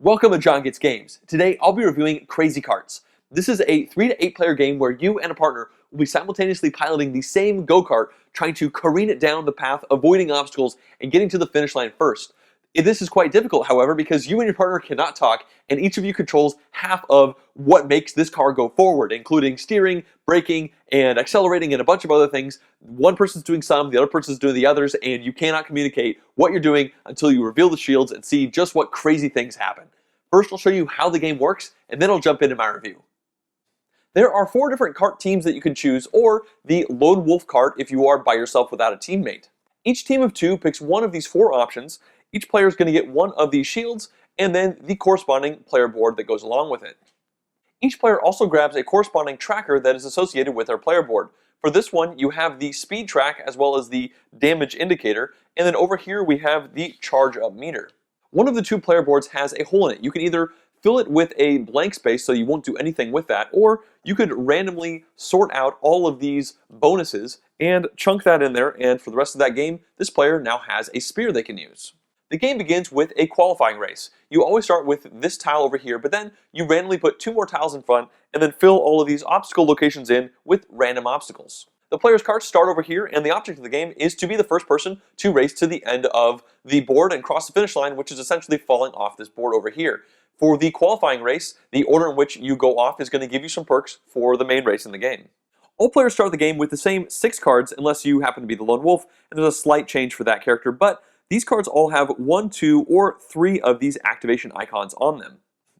Welcome to JonGetsGames. Today I'll be reviewing Crazy Karts. This is a 3 to 8 player game where you and a partner will be simultaneously piloting the same go-kart, trying to careen it down the path, avoiding obstacles, and getting to the finish line first. This is quite difficult, however, because you and your partner cannot talk, and each of you controls half of what makes this car go forward, including steering, braking, and accelerating, and a bunch of other things. One person's doing some, the other person's doing the others, and you cannot communicate what you're doing until you reveal the shields and see just what crazy things happen. First, I'll show you how the game works, and then I'll jump into my review. There are 4 different kart teams that you can choose, or the lone wolf kart if you are by yourself without a teammate. Each team of 2 picks one of these 4 options. Each player is going to get one of these shields, and then the corresponding player board that goes along with it. Each player also grabs a corresponding tracker that is associated with their player board. For this one, you have the speed track as well as the damage indicator, and then over here we have the charge up meter. One of the 2 player boards has a hole in it. You can either fill it with a blank space so you won't do anything with that, or you could randomly sort out all of these bonuses and chunk that in there, and for the rest of that game, this player now has a spear they can use. The game begins with a qualifying race. You always start with this tile over here, but then you randomly put 2 more tiles in front and then fill all of these obstacle locations in with random obstacles. The player's carts start over here, and the object of the game is to be the first person to race to the end of the board and cross the finish line, which is essentially falling off this board over here. For the qualifying race, the order in which you go off is going to give you some perks for the main race in the game. All players start the game with the same 6 cards unless you happen to be the lone wolf, and there's a slight change for that character, but these cards all have 1, 2, or 3 of these activation icons on them.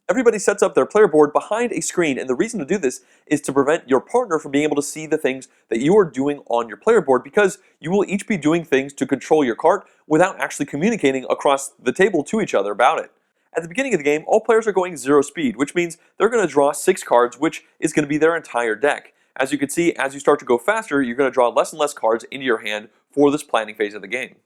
Everybody sets up their player board behind a screen, and the reason to do this is to prevent your partner from being able to see the things that you are doing on your player board, because you will each be doing things to control your kart without actually communicating across the table to each other about it. At the beginning of the game, all players are going 0 speed, which means they're going to draw 6 cards, which is going to be their entire deck. As you can see, as you start to go faster, you're going to draw less and less cards into your hand for this planning phase of the game.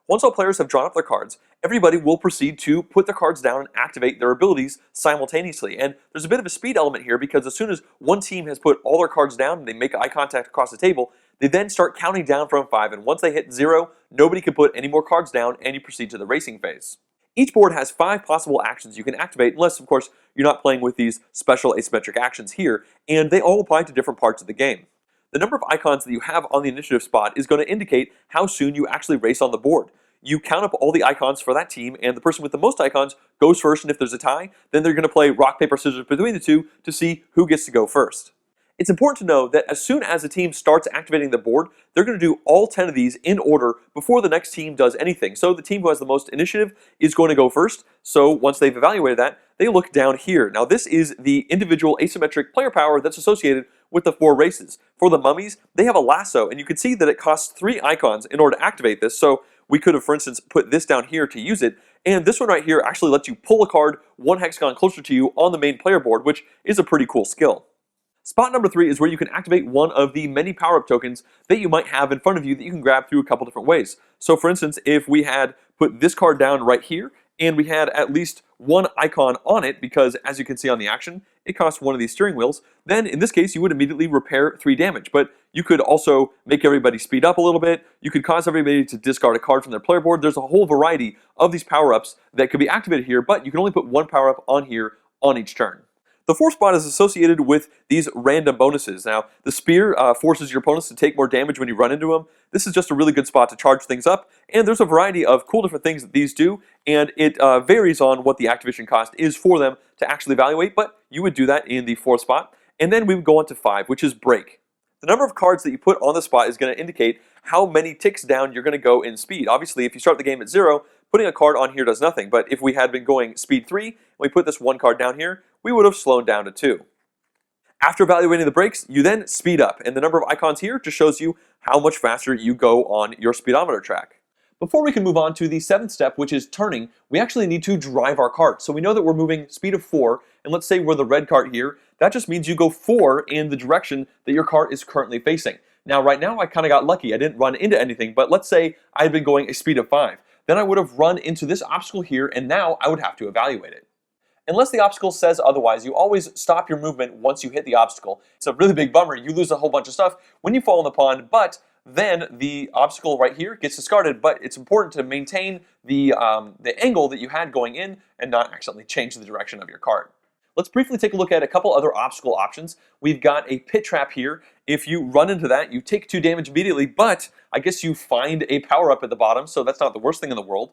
Once all players have drawn up their cards, everybody will proceed to put their cards down and activate their abilities simultaneously. And there's a bit of a speed element here, because as soon as one team has put all their cards down and they make eye contact across the table, they then start counting down from 5, and once they hit 0, nobody can put any more cards down, and you proceed to the racing phase. Each board has 5 possible actions you can activate, unless, of course, you're not playing with these special asymmetric actions here, and they all apply to different parts of the game. The number of icons that you have on the initiative spot is going to indicate how soon you actually race on the board. You count up all the icons for that team, and the person with the most icons goes first, and if there's a tie, then they're going to play rock, paper, scissors between the 2 to see who gets to go first. It's important to know that as soon as the team starts activating the board, they're going to do all 10 of these in order before the next team does anything. So the team who has the most initiative is going to go first. So once they've evaluated that, they look down here. Now this is the individual asymmetric player power that's associated with the 4 races. For the mummies, they have a lasso, and you can see that it costs 3 icons in order to activate this. So we could have, for instance, put this down here to use it, and this one right here actually lets you pull a card 1 hexagon closer to you on the main player board, which is a pretty cool skill. Spot number 3 is where you can activate one of the many power-up tokens that you might have in front of you that you can grab through a couple different ways. So for instance, if we had put this card down right here, and we had at least 1 icon on it, because as you can see on the action, it costs 1 of these steering wheels, then in this case you would immediately repair 3 damage. But you could also make everybody speed up a little bit, you could cause everybody to discard a card from their player board. There's a whole variety of these power-ups that could be activated here, but you can only put 1 power-up on here on each turn. The 4th spot is associated with these random bonuses. Now, the spear forces your opponents to take more damage when you run into them. This is just a really good spot to charge things up, and there's a variety of cool different things that these do, and it varies on what the activation cost is for them to actually evaluate, but you would do that in the 4th spot. And then we would go on to 5, which is break. The number of cards that you put on the spot is going to indicate how many ticks down you're going to go in speed. Obviously, if you start the game at 0, putting a card on here does nothing, but if we had been going speed 3, and we put this 1 card down here, we would have slowed down to 2. After evaluating the brakes, you then speed up, and the number of icons here just shows you how much faster you go on your speedometer track. Before we can move on to the 7th step, which is turning, we actually need to drive our kart. So we know that we're moving speed of 4, and let's say we're the red kart here. That just means you go 4 in the direction that your kart is currently facing. Now, right now, I kind of got lucky. I didn't run into anything, but let's say I had been going a speed of 5. Then I would have run into this obstacle here, and now I would have to evaluate it. Unless the obstacle says otherwise, you always stop your movement once you hit the obstacle. It's a really big bummer. You lose a whole bunch of stuff when you fall in the pond, but then the obstacle right here gets discarded, but it's important to maintain the angle that you had going in and not accidentally change the direction of your cart. Let's briefly take a look at a couple other obstacle options. We've got a pit trap here. If you run into that, you take 2 damage immediately, but I guess you find a power-up at the bottom, so that's not the worst thing in the world.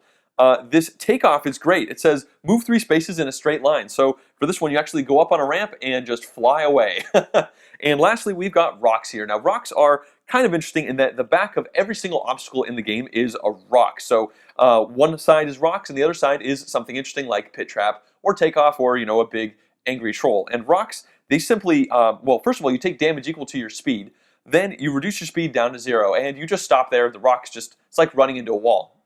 This takeoff is great. It says move 3 spaces in a straight line. So for this one, you actually go up on a ramp and just fly away. And lastly, we've got rocks here. Now, rocks are kind of interesting in that the back of every single obstacle in the game is a rock. So one side is rocks and the other side is something interesting like pit trap or takeoff or, a big angry troll. And rocks, they simply, well, first of all, you take damage equal to your speed. Then you reduce your speed down to 0 and you just stop there. The rocks just, it's like running into a wall.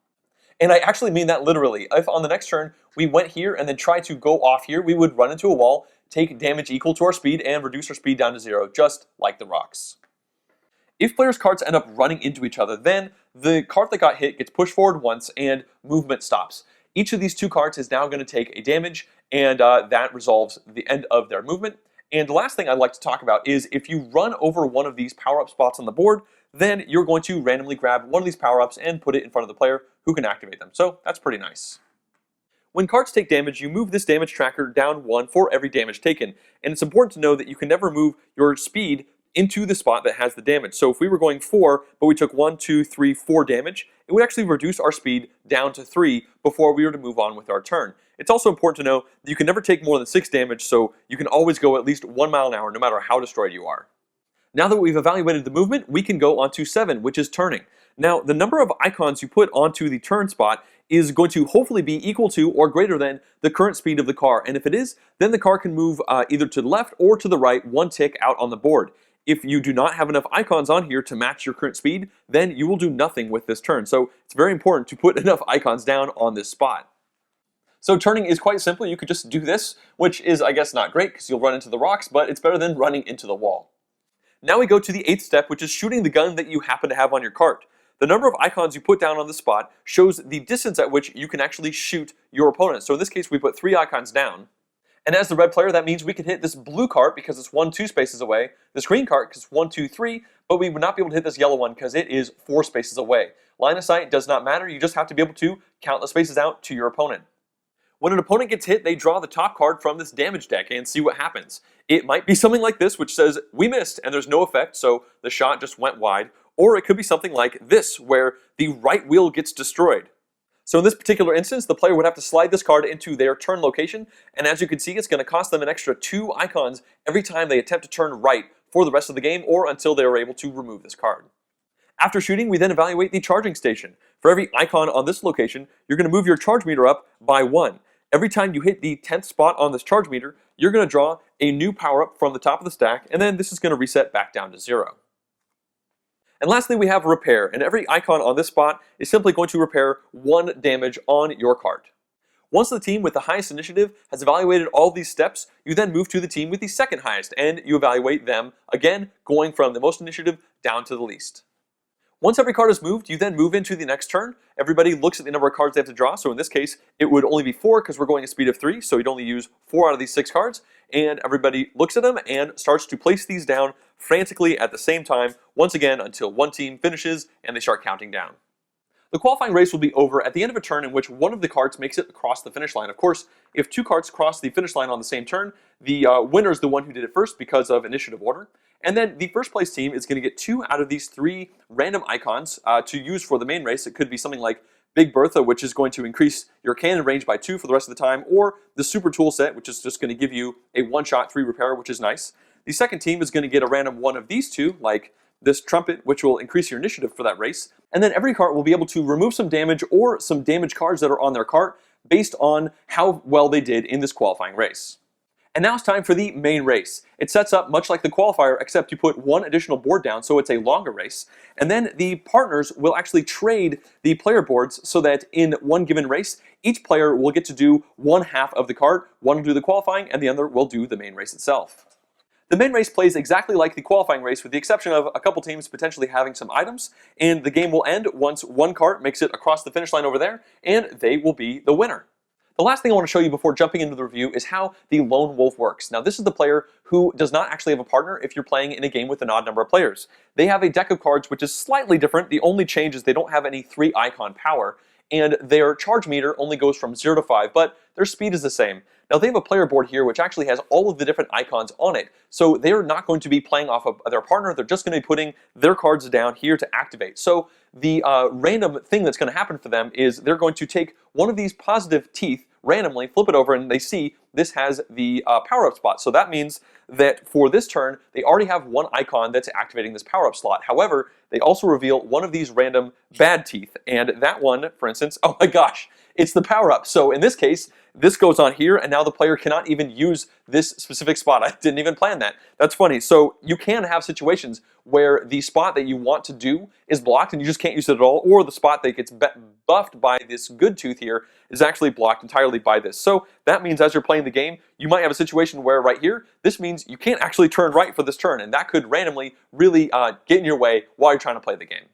And I actually mean that literally. If on the next turn we went here and then tried to go off here, we would run into a wall, take damage equal to our speed, and reduce our speed down to 0, just like the rocks. If players' carts end up running into each other, then the cart that got hit gets pushed forward once and movement stops. Each of these 2 carts is now going to take a damage, and that resolves the end of their movement. And the last thing I'd like to talk about is if you run over one of these power-up spots on the board, then you're going to randomly grab one of these power-ups and put it in front of the player who can activate them. So that's pretty nice. When carts take damage, you move this damage tracker down 1 for every damage taken. And it's important to know that you can never move your speed into the spot that has the damage. So if we were going 4, but we took 1, 2, 3, 4 damage, it would actually reduce our speed down to 3 before we were to move on with our turn. It's also important to know that you can never take more than 6 damage, so you can always go at least 1 mile an hour no matter how destroyed you are. Now that we've evaluated the movement, we can go on to 7, which is turning. Now, the number of icons you put onto the turn spot is going to hopefully be equal to or greater than the current speed of the car. And if it is, then the car can move either to the left or to the right 1 tick out on the board. If you do not have enough icons on here to match your current speed, then you will do nothing with this turn. So it's very important to put enough icons down on this spot. So turning is quite simple. You could just do this, which is, I guess, not great because you'll run into the rocks, but it's better than running into the wall. Now we go to the 8th step, which is shooting the gun that you happen to have on your cart. The number of icons you put down on the spot shows the distance at which you can actually shoot your opponent. So in this case, we put 3 icons down. And as the red player, that means we can hit this blue cart because it's 1, 2 spaces away, this green cart because it's 1, 2, 3, but we would not be able to hit this yellow one because it is 4 spaces away. Line of sight does not matter. You just have to be able to count the spaces out to your opponent. When an opponent gets hit, they draw the top card from this damage deck and see what happens. It might be something like this, which says, we missed, and there's no effect, so the shot just went wide. Or it could be something like this, where the right wheel gets destroyed. So in this particular instance, the player would have to slide this card into their turn location, and as you can see, it's going to cost them an extra 2 icons every time they attempt to turn right for the rest of the game, or until they are able to remove this card. After shooting, we then evaluate the charging station. For every icon on this location, you're going to move your charge meter up by 1. Every time you hit the 10th spot on this charge meter, you're going to draw a new power-up from the top of the stack, and then this is going to reset back down to 0. And lastly, we have repair, and every icon on this spot is simply going to repair 1 damage on your cart. Once the team with the highest initiative has evaluated all these steps, you then move to the team with the second highest, and you evaluate them, again, going from the most initiative down to the least. Once every card is moved, you then move into the next turn. Everybody looks at the number of cards they have to draw, so in this case, it would only be 4 because we're going a speed of 3, so you'd only use 4 out of these 6 cards, and everybody looks at them and starts to place these down frantically at the same time, once again until one team finishes and they start counting down. The qualifying race will be over at the end of a turn in which one of the carts makes it across the finish line. Of course, if 2 carts cross the finish line on the same turn, the winner is the one who did it first because of initiative order. And then the first place team is going to get 2 out of these 3 random icons to use for the main race. It could be something like Big Bertha, which is going to increase your cannon range by 2 for the rest of the time, or the Super Tool Set, which is just going to give you a 1-shot 3 repair, which is nice. The second team is going to get a random one of these 2, like this Trumpet, which will increase your initiative for that race. And then every cart will be able to remove some damage or some damage cards that are on their cart based on how well they did in this qualifying race. And now it's time for the main race. It sets up much like the qualifier, except you put 1 additional board down, so it's a longer race. And then the partners will actually trade the player boards so that in one given race, each player will get to do 1/2 of the cart. One will do the qualifying, and the other will do the main race itself. The main race plays exactly like the qualifying race, with the exception of a couple teams potentially having some items, and the game will end once one cart makes it across the finish line over there, and they will be the winner. The last thing I want to show you before jumping into the review is how the lone wolf works. Now, this is the player who does not actually have a partner if you're playing in a game with an odd number of players. They have a deck of cards which is slightly different. The only change is they don't have any 3 icon power, and their charge meter only goes from 0 to 5, but their speed is the same. Now, they have a player board here which actually has all of the different icons on it, so they're not going to be playing off of their partner. They're just going to be putting their cards down here to activate. So the random thing that's going to happen for them is they're going to take one of these positive teeth randomly, flip it over, and they see this has the power-up spot. So that means that for this turn, they already have one icon that's activating this power-up slot. However, they also reveal one of these random bad teeth, and that one, for instance, oh my gosh, it's the power-up. So in this case, this goes on here, and now the player cannot even use this specific spot. I didn't even plan that. That's funny. So you can have situations where the spot that you want to do is blocked and you just can't use it at all, or the spot that gets buffed by this good tooth here is actually blocked entirely by this. So that means as you're playing the game, you might have a situation where right here, this means you can't actually turn right for this turn, and that could randomly really get in your way while you're trying to play the game.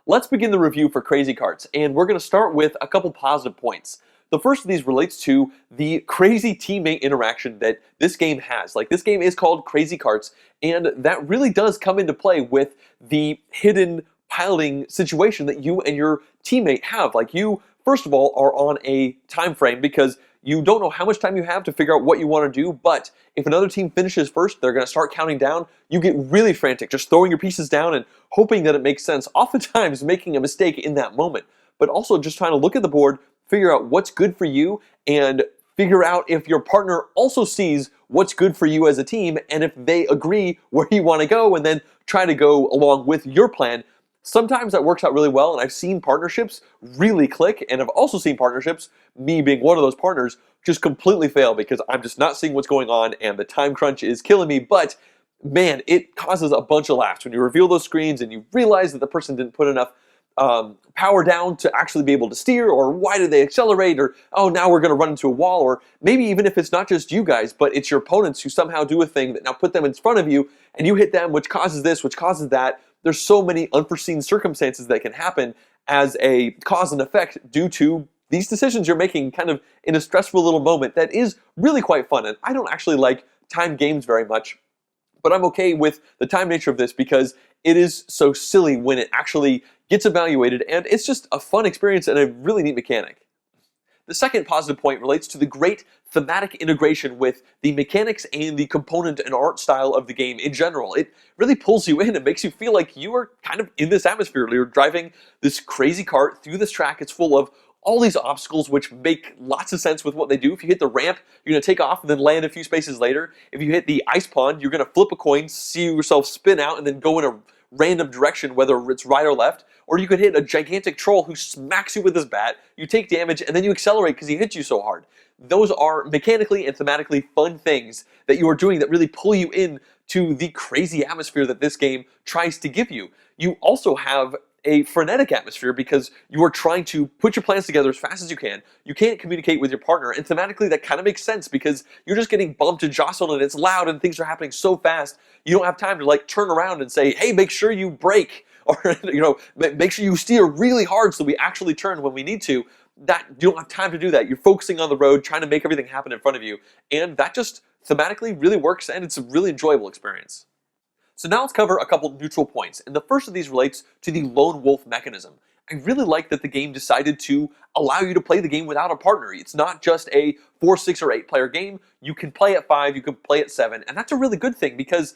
Let's begin the review for Crazy Karts, and we're going to start with a couple positive points. The first of these relates to the crazy teammate interaction that this game has. Like, this game is called Crazy Karts, and that really does come into play with the hidden piloting situation that you and your teammate have. Like, you, first of all, are on a time frame because you don't know how much time you have to figure out what you want to do, but if another team finishes first, they're going to start counting down. You get really frantic, just throwing your pieces down and hoping that it makes sense, oftentimes making a mistake in that moment, but also just trying to look at the board, figure out what's good for you, and figure out if your partner also sees what's good for you as a team, and if they agree where you want to go, and then try to go along with your plan. Sometimes that works out really well, and I've seen partnerships really click, and I've also seen partnerships, me being one of those partners, just completely fail because I'm just not seeing what's going on, and the time crunch is killing me. But man, it causes a bunch of laughs when you reveal those screens and you realize that the person didn't put enough power down to actually be able to steer, or why did they accelerate, or oh, now we're going to run into a wall, or maybe even if it's not just you guys, but it's your opponents who somehow do a thing that now put them in front of you, and you hit them, which causes this, which causes that. There's so many unforeseen circumstances that can happen as a cause and effect due to these decisions you're making kind of in a stressful little moment that is really quite fun. And I don't actually like time games very much, but I'm okay with the time nature of this because it is so silly when it actually gets evaluated, and it's just a fun experience and a really neat mechanic. The second positive point relates to the great thematic integration with the mechanics and the component and art style of the game in general. It really pulls you in and makes you feel like you are kind of in this atmosphere. You're driving this crazy kart through this track. It's full of all these obstacles which make lots of sense with what they do. If you hit the ramp, you're going to take off and then land a few spaces later. If you hit the ice pond, you're going to flip a coin, see yourself spin out, and then go in a random direction, whether it's right or left. Or you could hit a gigantic troll who smacks you with his bat, you take damage, and then you accelerate because he hit you so hard. Those are mechanically and thematically fun things that you are doing that really pull you in to the crazy atmosphere that this game tries to give you. You also have a frenetic atmosphere because you are trying to put your plans together as fast as you can. You can't communicate with your partner, and thematically that kind of makes sense because you're just getting bumped and jostled and it's loud and things are happening so fast you don't have time to like turn around and say, hey, make sure you brake, or make sure you steer really hard so we actually turn when we need to. That you don't have time to do that. You're focusing on the road, trying to make everything happen in front of you, and that just thematically really works, and it's a really enjoyable experience. So now let's cover a couple neutral points, and the first of these relates to the lone wolf mechanism. I really like that the game decided to allow you to play the game without a partner. It's not just a 4, 6, or 8 player game. You can play at 5, you can play at 7, and that's a really good thing because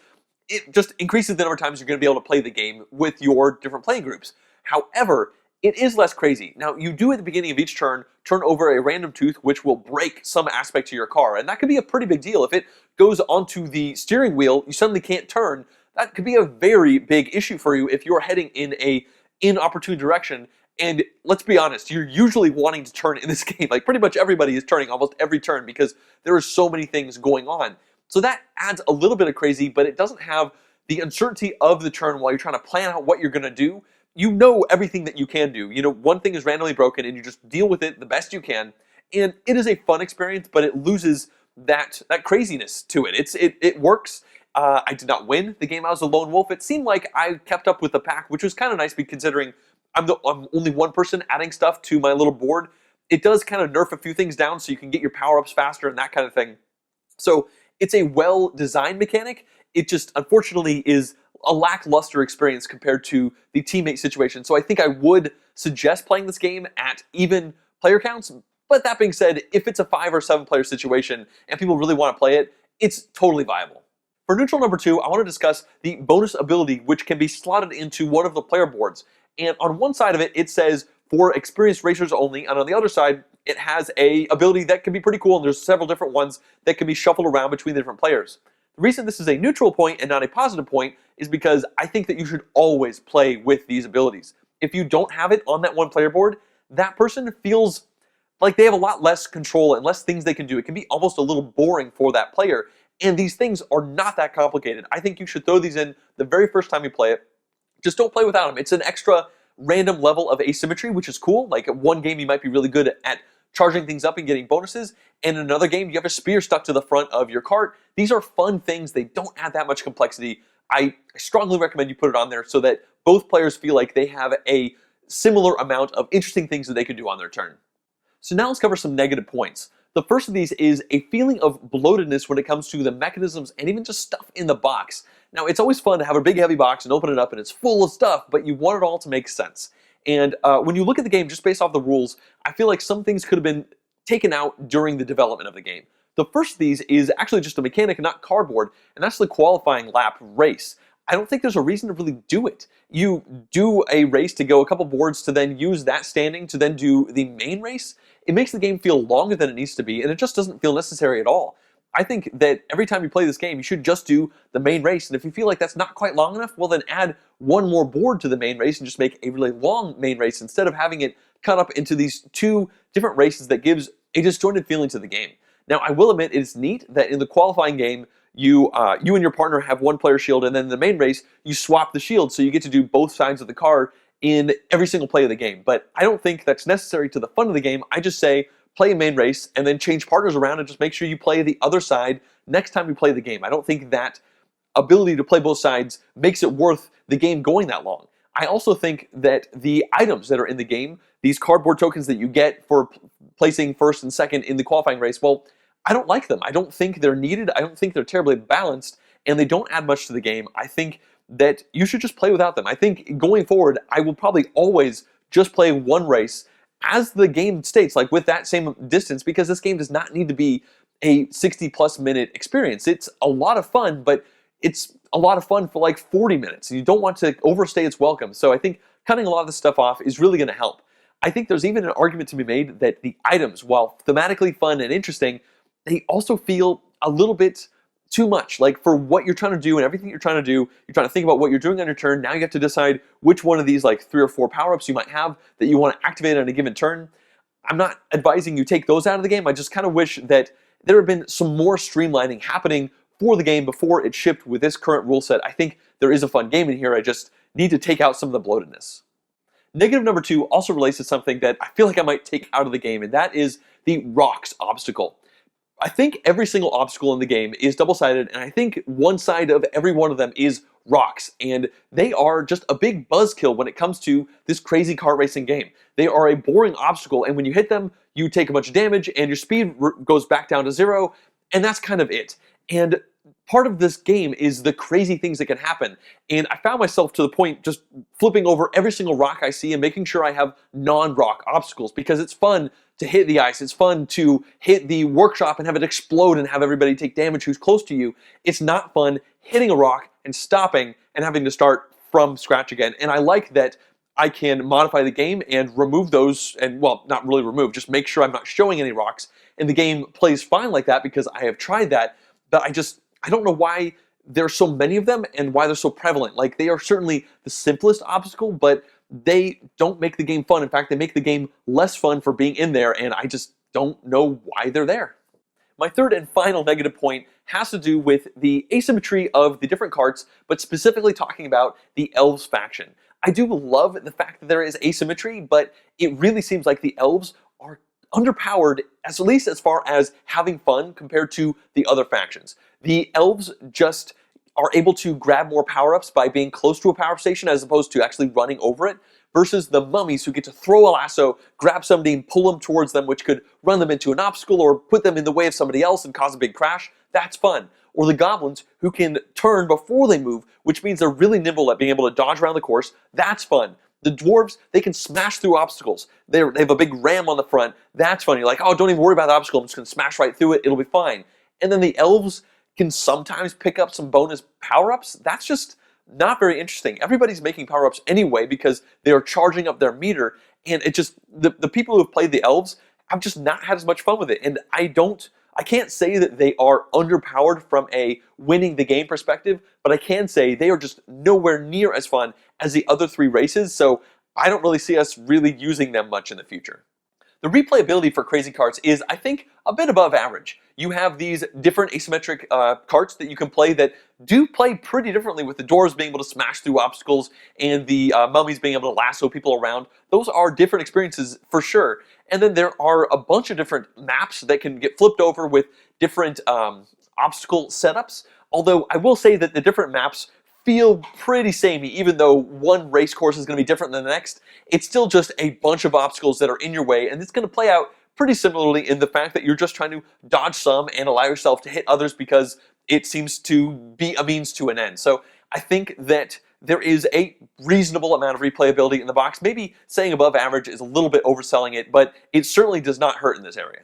it just increases the number of times you're going to be able to play the game with your different playing groups. However, it is less crazy. Now, you do at the beginning of each turn over a random tooth which will break some aspect to your car, and that could be a pretty big deal. If it goes onto the steering wheel, you suddenly can't turn. That could be a very big issue for you if you're heading in a inopportune direction. And let's be honest, you're usually wanting to turn in this game. Like, pretty much everybody is turning almost every turn because there are so many things going on. So that adds a little bit of crazy, but it doesn't have the uncertainty of the turn while you're trying to plan out what you're going to do. You know everything that you can do. You know, one thing is randomly broken and you just deal with it the best you can. And it is a fun experience, but it loses that craziness to it. It works. I did not win the game. I was a lone wolf. It seemed like I kept up with the pack, which was kind of nice considering I'm only one person adding stuff to my little board. it does kind of nerf a few things down so you can get your power-ups faster and that kind of thing. So it's a well-designed mechanic. It just unfortunately is a lackluster experience compared to the teammate situation. So I think I would suggest playing this game at even player counts. But that being said, if it's a 5 or 7 player situation and people really want to play it, it's totally viable. For neutral number 2, I want to discuss the bonus ability, which can be slotted into one of the player boards. And on one side of it, it says for experienced racers only, and on the other side, it has a ability that can be pretty cool, and there's several different ones that can be shuffled around between the different players. The reason this is a neutral point and not a positive point is because I think that you should always play with these abilities. If you don't have it on that one player board, that person feels like they have a lot less control and less things they can do. It can be almost a little boring for that player, and these things are not that complicated. I think you should throw these in the very first time you play it. Just don't play without them. It's an extra random level of asymmetry, which is cool. Like at one game, you might be really good at charging things up and getting bonuses. And in another game, you have a spear stuck to the front of your cart. These are fun things. They don't add that much complexity. I strongly recommend you put it on there so that both players feel like they have a similar amount of interesting things that they can do on their turn. So now let's cover some negative points. The first of these is a feeling of bloatedness when it comes to the mechanisms and even just stuff in the box. Now, it's always fun to have a big heavy box and open it up and it's full of stuff, but you want it all to make sense. And when you look at the game just based off the rules, I feel like some things could have been taken out during the development of the game. The first of these is actually just a mechanic and not cardboard, and that's the qualifying lap race. I don't think there's a reason to really do it. You do a race to go a couple boards to then use that standing to then do the main race. It makes the game feel longer than it needs to be, and it just doesn't feel necessary at all. I think that every time you play this game, you should just do the main race, and if you feel like that's not quite long enough, well then add one more board to the main race and just make a really long main race instead of having it cut up into these two different races that gives a disjointed feeling to the game. Now, I will admit it's neat that in the qualifying game, you and your partner have one player shield, and then in the main race, you swap the shield, so you get to do both sides of the car in every single play of the game. But I don't think that's necessary to the fun of the game. I just say, play a main race, and then change partners around and just make sure you play the other side next time you play the game. I don't think that ability to play both sides makes it worth the game going that long. I also think that the items that are in the game, these cardboard tokens that you get for placing first and second in the qualifying race, well, I don't like them. I don't think they're needed. I don't think they're terribly balanced, and they don't add much to the game. I think that you should just play without them. I think going forward, I will probably always just play one race as the game states, like with that same distance, because this game does not need to be a 60-plus minute experience. It's a lot of fun, but it's a lot of fun for like 40 minutes. You don't want to overstay its welcome. So I think cutting a lot of this stuff off is really going to help. I think there's even an argument to be made that the items, while thematically fun and interesting, they also feel a little bit too much. Like for what you're trying to do and everything you're trying to do, you're trying to think about what you're doing on your turn. Now you have to decide which one of these like 3 or 4 power-ups you might have that you want to activate on a given turn. I'm not advising you take those out of the game. I just kind of wish that there had been some more streamlining happening for the game before it shipped with this current rule set. I think there is a fun game in here. I just need to take out some of the bloatedness. Negative number 2 also relates to something that I feel like I might take out of the game, and that is the rocks obstacle. I think every single obstacle in the game is double-sided, and I think one side of every one of them is rocks, and they are just a big buzzkill when it comes to this crazy kart racing game. They are a boring obstacle, and when you hit them, you take a bunch of damage, and your speed goes back down to 0, and that's kind of it. And part of this game is the crazy things that can happen, and I found myself to the point just flipping over every single rock I see and making sure I have non-rock obstacles, because it's fun to hit the ice, it's fun to hit the workshop and have it explode and have everybody take damage who's close to you. It's not fun hitting a rock and stopping and having to start from scratch again, and I like that I can modify the game and remove those, and well, not really remove, just make sure I'm not showing any rocks, and the game plays fine like that because I have tried that, but I don't know why there's so many of them and why they're so prevalent. Like, they are certainly the simplest obstacle, but they don't make the game fun. In fact, they make the game less fun for being in there, and I just don't know why they're there. My third and final negative point has to do with the asymmetry of the different carts, but specifically talking about the Elves faction. I do love the fact that there is asymmetry, but it really seems like the Elves are underpowered, at least as far as having fun compared to the other factions. The Elves just are able to grab more power-ups by being close to a power station as opposed to actually running over it, versus the mummies who get to throw a lasso, grab somebody and pull them towards them, which could run them into an obstacle or put them in the way of somebody else and cause a big crash. That's fun. Or the goblins who can turn before they move, which means they're really nimble at being able to dodge around the course. That's fun. The dwarves, they can smash through obstacles. They have a big ram on the front. That's fun. You're like, oh, don't even worry about the obstacle. I'm just going to smash right through it. It'll be fine. And then the elves can sometimes pick up some bonus power-ups. That's just not very interesting. Everybody's making power-ups anyway because they are charging up their meter. And it just, the people who have played the elves have just not had as much fun with it. And I can't say that they are underpowered from a winning the game perspective, but I can say they are just nowhere near as fun as the other three races, so I don't really see us really using them much in the future. The replayability for Crazy Karts is, I think, a bit above average. You have these different asymmetric karts that you can play that do play pretty differently, with the dwarves being able to smash through obstacles and the mummies being able to lasso people around. Those are different experiences for sure. And then there are a bunch of different maps that can get flipped over with different obstacle setups. Although I will say that the different maps feel pretty samey, even though one race course is going to be different than the next. It's still just a bunch of obstacles that are in your way, and it's going to play out pretty similarly in the fact that you're just trying to dodge some and allow yourself to hit others because it seems to be a means to an end. So I think that there is a reasonable amount of replayability in the box. Maybe saying above average is a little bit overselling it, but it certainly does not hurt in this area.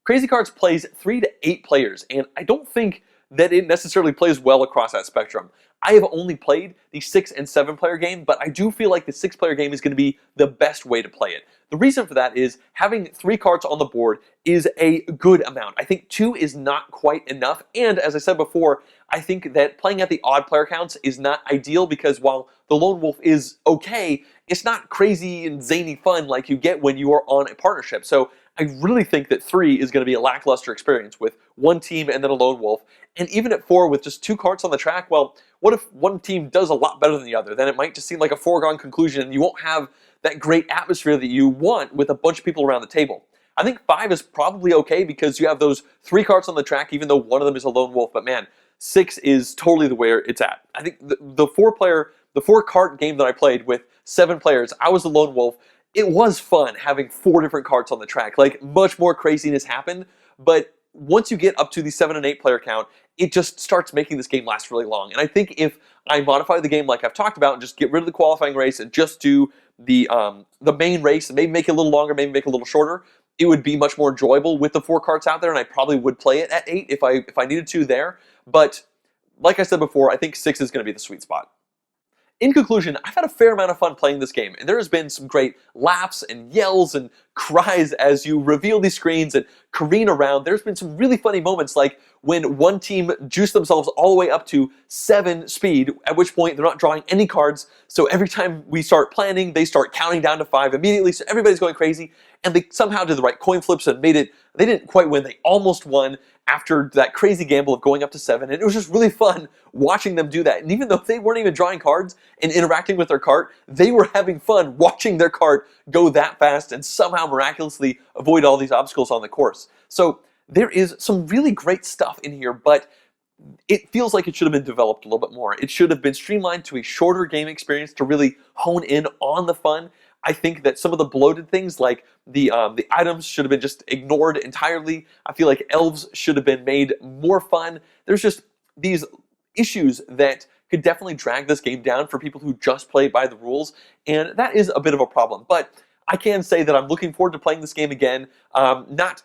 Crazy Karts plays 3 to 8 players, and I don't think that it necessarily plays well across that spectrum. I have only played the 6 and 7 player game, but I do feel like the 6 player game is going to be the best way to play it. The reason for that is having 3 carts on the board is a good amount. I think 2 is not quite enough, and as I said before, I think that playing at the odd player counts is not ideal because while the Lone Wolf is okay, it's not crazy and zany fun like you get when you are on a partnership. So I really think that 3 is going to be a lackluster experience with one team and then a Lone Wolf. And even at 4 with just 2 carts on the track, well, what if one team does a lot better than the other? Then it might just seem like a foregone conclusion and you won't have that great atmosphere that you want with a bunch of people around the table. I think 5 is probably okay because you have those 3 carts on the track even though one of them is a Lone Wolf, but man, 6 is totally the where it's at. I think the 4 cart game that I played with 7 players, I was the Lone Wolf. It was fun having 4 different carts on the track. Like, much more craziness happened, but once you get up to the 7 and 8 player count, it just starts making this game last really long. And I think if I modify the game like I've talked about and just get rid of the qualifying race and just do the main race and maybe make it a little longer, maybe make it a little shorter, it would be much more enjoyable with the 4 carts out there, and I probably would play it at 8 if I needed to there. But like I said before, I think 6 is going to be the sweet spot. In conclusion, I've had a fair amount of fun playing this game, and there has been some great laughs and yells and cries as you reveal these screens and careen around. There's been some really funny moments, like when one team juiced themselves all the way up to 7 speed, at which point they're not drawing any cards, so every time we start planning, they start counting down to 5 immediately, so everybody's going crazy, and they somehow did the right coin flips and made it. They didn't quite win, they almost won after that crazy gamble of going up to 7, and it was just really fun watching them do that. And even though they weren't even drawing cards and interacting with their cart, they were having fun watching their cart go that fast and somehow miraculously avoid all these obstacles on the course. So there is some really great stuff in here, but it feels like it should have been developed a little bit more. It should have been streamlined to a shorter game experience to really hone in on the fun. I think that some of the bloated things, like the items, should have been just ignored entirely. I feel like elves should have been made more fun. There's just these issues that could definitely drag this game down for people who just play by the rules, and that is a bit of a problem. But I can say that I'm looking forward to playing this game again. Not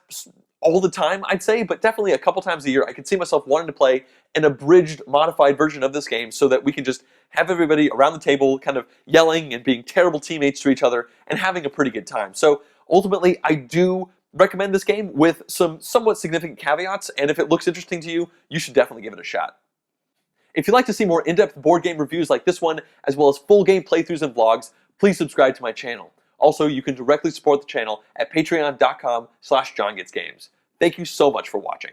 all the time, I'd say, but definitely a couple times a year. I could see myself wanting to play an abridged, modified version of this game so that we can just have everybody around the table kind of yelling and being terrible teammates to each other and having a pretty good time. So ultimately, I do recommend this game with some somewhat significant caveats, and if it looks interesting to you, you should definitely give it a shot. If you'd like to see more in-depth board game reviews like this one, as well as full game playthroughs and vlogs, please subscribe to my channel. Also, you can directly support the channel at patreon.com/JonGetsGames. Thank you so much for watching.